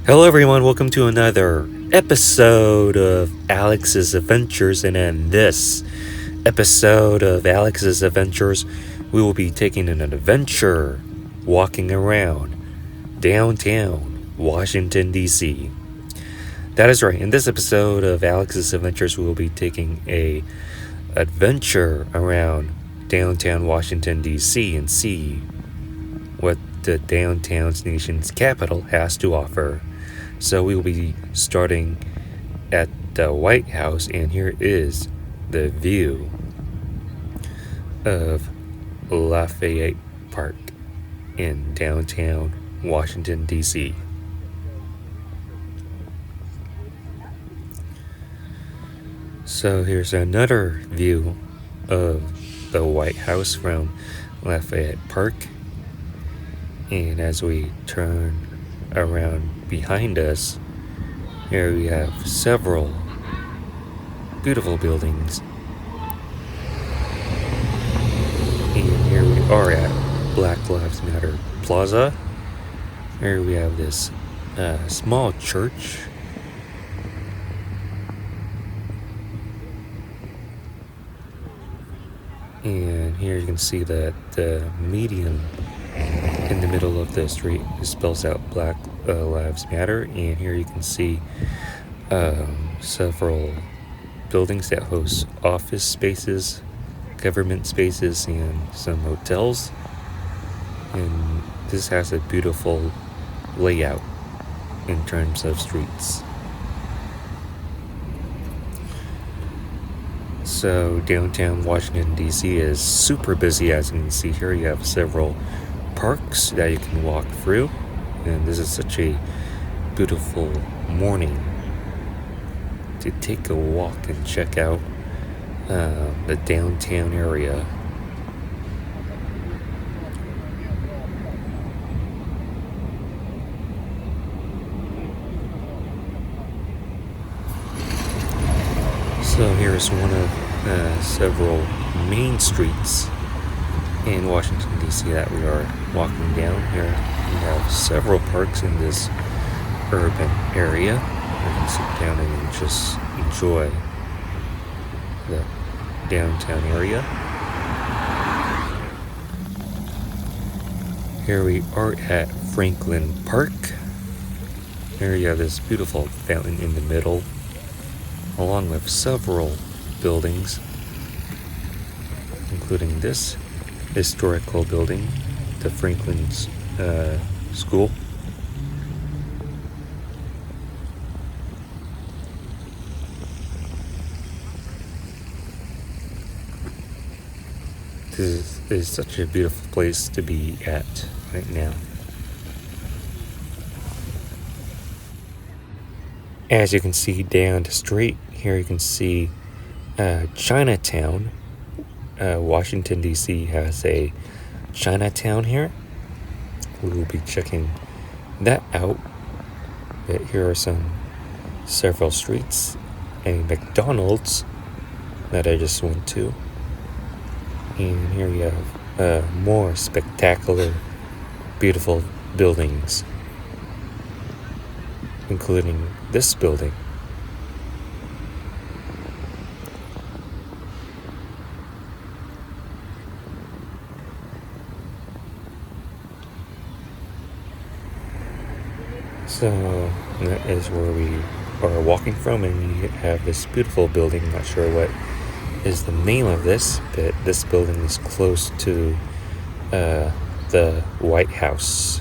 Hello, everyone. Welcome to another episode of Alex's Adventures. And in this episode of Alex's Adventures, we will be taking an adventure walking around downtown Washington, D.C. That is right. In this episode of Alex's Adventures, we will be taking an adventure around downtown Washington, D.C. and see what the downtown's nation's capital has to offer. So we will be starting at the White House, and here is the view of Lafayette Park in downtown Washington, D.C. So here's another view of the White House from Lafayette Park. And as we turn around behind us, here we have several beautiful buildings. And here we are at Black Lives Matter Plaza. Here we have this small church. And here you can see that the median in the middle of the street spells out Black Lives Matter. And here you can see several buildings that host office spaces, government spaces, and some hotels. And this has a beautiful layout in terms of streets. So downtown Washington, D.C. is super busy. As you can see here, you have several parks that you can walk through, and this is such a beautiful morning to take a walk and check out the downtown area. So here's one of several main streets in Washington, D.C. that we are walking down. Here we have several parks in this urban area. You can sit down and just enjoy the downtown area. Here we are at Franklin Park. Here you have this beautiful fountain in the middle, along with several buildings, including this historical building, the Franklin's School. This is such a beautiful place to be at right now. As you can see down the street, here you can see Chinatown. Washington, D.C. has a Chinatown here. We will be checking that out. But here are several streets, a McDonald's that I just went to. And here you have more spectacular, beautiful buildings, including this building. So that is where we are walking from, and you have this beautiful building. I'm not sure what is the name of this, but this building is close to the White House.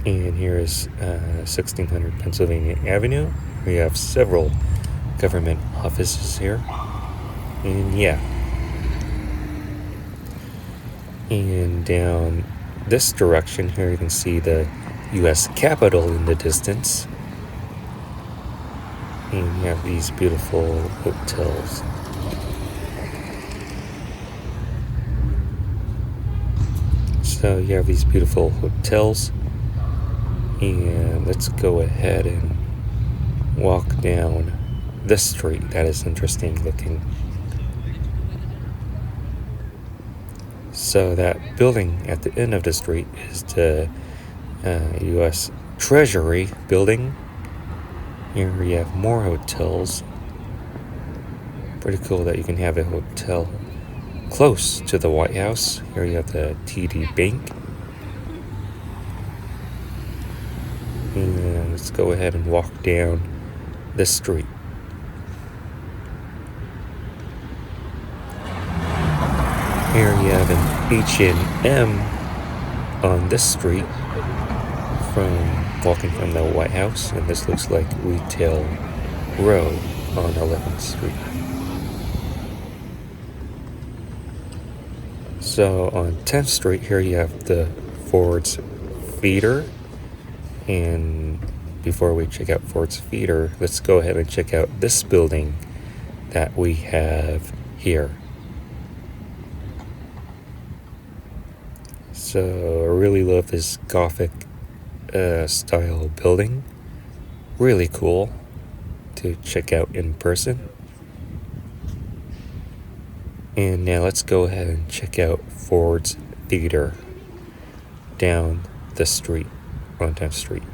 And here is 1600 Pennsylvania Avenue. We have several government offices here. And yeah. And down this direction here, you can see the U.S. Capitol in the distance. And you have these beautiful hotels. So you have these beautiful hotels. And let's go ahead and walk down this street. That is interesting looking. So that building at the end of the street is the U.S. Treasury building. Here we have more hotels. Pretty cool that you can have a hotel close to the White House. Here you have the TD Bank. And let's go ahead and walk down this street. Here you have an H&M on this street from walking from the White House, and this looks like Retail Row on 11th Street. So on 10th Street, here you have the Ford's Theater. And before we check out Ford's Theater, let's go ahead and check out this building that we have here. So I really love this Gothic style building. Really cool to check out in person. And now let's go ahead and check out Ford's Theater down the street on 10th Street.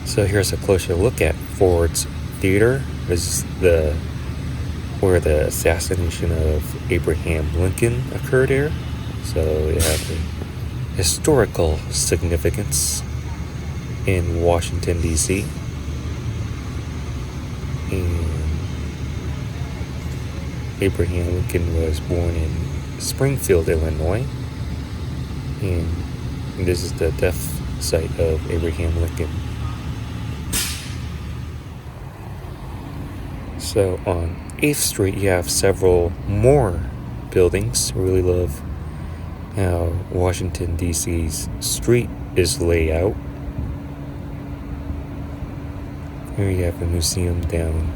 So here's a closer look at Ford's Theater. This is where the assassination of Abraham Lincoln occurred here. So it has a historical significance in Washington, D.C. And Abraham Lincoln was born in Springfield, Illinois. And this is the death site of Abraham Lincoln. So on 8th Street, you have several more buildings. I really love how Washington, D.C.'s street is laid out. Here you have a museum down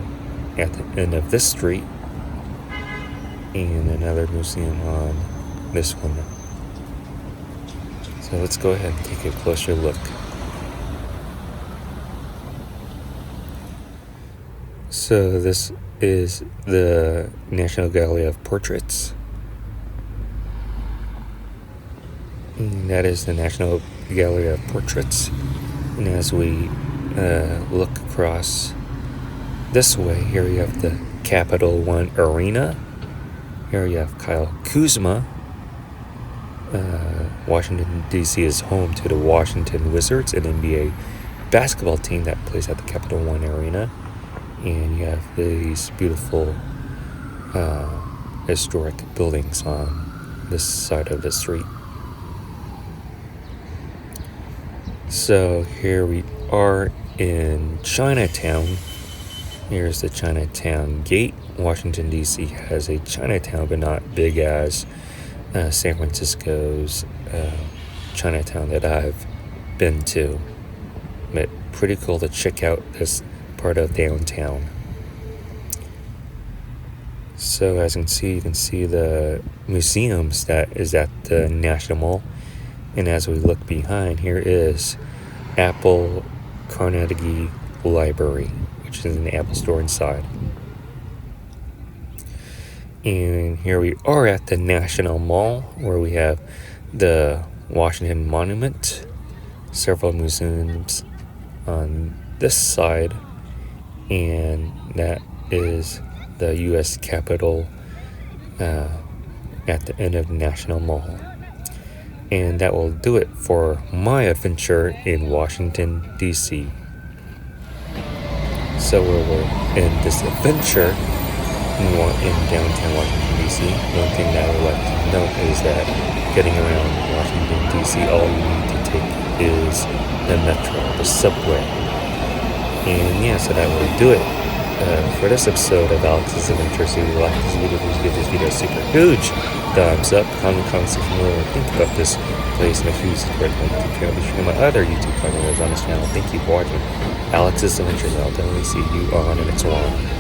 at the end of this street, and another museum on this one. So let's go ahead and take a closer look. So this is the National Gallery of Portraits. And that is the National Gallery of Portraits. And as we look across this way, here you have the Capital One Arena. Here you have Kyle Kuzma. Washington, D.C. is home to the Washington Wizards, an NBA basketball team that plays at the Capital One Arena. And you have these beautiful historic buildings on this side of the street. So here we are in Chinatown. Here's the Chinatown Gate. Washington, D.C. has a Chinatown, but not big as San Francisco's Chinatown that I've been to. But pretty cool to check out this part of downtown. So as you can see the museums that is at the National Mall. And as we look behind, here is Apple Carnegie Library, which is an Apple store inside. And here we are at the National Mall, where we have the Washington Monument, several museums on this side, and that is the U.S. Capitol at the end of National Mall. And that will do it for my adventure in Washington, D.C. So we will end this adventure in downtown Washington, D.C. One thing that I would like to note is that getting around Washington, D.C., all you need to take is the metro, the subway. And yeah, so that will do it for this episode of Alex's Adventures. If you like this video, please give this video a super huge thumbs up. Comment section below what you think about this place. Make sure you subscribe to my YouTube channel. Be sure to my other YouTube channels on this channel. Thank you for watching Alex's Adventures. I'll definitely see you on the next one.